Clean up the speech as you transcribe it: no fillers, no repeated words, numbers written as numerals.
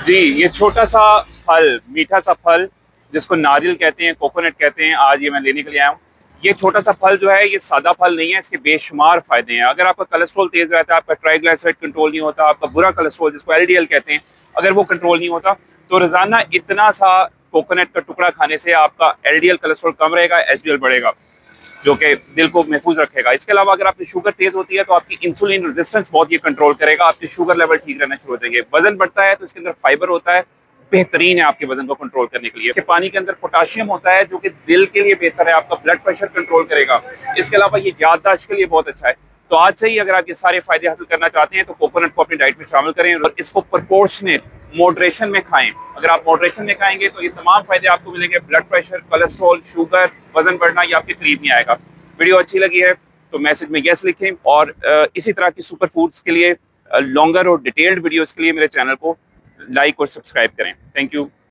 जी, ये छोटा सा फल, मीठा सा फल जिसको नारियल कहते हैं, कोकोनट कहते हैं, आज ये मैं लेने के लिए आया हूँ। ये छोटा सा फल जो है ये सादा फल नहीं है, इसके बेशुमार फायदे हैं। अगर आपका कोलेस्ट्रॉल तेज रहता है, आपका ट्राइग्लिसराइड कंट्रोल नहीं होता, आपका बुरा कोलेस्ट्रॉल जिसको एलडीएल कहते हैं, अगर वो कंट्रोल नहीं होता तो रोजाना इतना सा कोकोनट का टुकड़ा खाने से आपका एलडीएल कोलेस्ट्रॉल कम रहेगा, एचडीएल बढ़ेगा, जो कि दिल को महफूज रखेगा। इसके अलावा अगर आपकी शुगर तेज होती है तो आपकी इंसुलिन रेजिस्टेंस बहुत ये कंट्रोल करेगा, आपकी शुगर लेवल ठीक रहना शुरू हो जाएंगे। वजन बढ़ता है तो इसके अंदर फाइबर होता है, बेहतरीन है आपके वजन को कंट्रोल करने के लिए। पानी के अंदर पोटाशियम होता है जो कि दिल के लिए बेहतर है, आपका ब्लड प्रेशर कंट्रोल करेगा। इसके अलावा ये याददाश्त के लिए बहुत अच्छा है। तो आज से ही अगर आप ये सारे फायदे हासिल करना चाहते हैं तो कोकोनट को अपनी डाइट में शामिल करें और इसको प्रोपोर्शनेट मॉडरेशन में खाएं। अगर आप मॉडरेशन में खाएंगे तो ये तमाम फायदे आपको मिलेंगे। ब्लड प्रेशर, कोलेस्ट्रॉल, शुगर, वजन बढ़ना ये आपके करीब नहीं आएगा। वीडियो अच्छी लगी है तो मैसेज में यस लिखें और इसी तरह की सुपर फूड्स के लिए लॉन्गर और डिटेल्ड वीडियोस के लिए मेरे चैनल को लाइक और सब्सक्राइब करें। Thank you.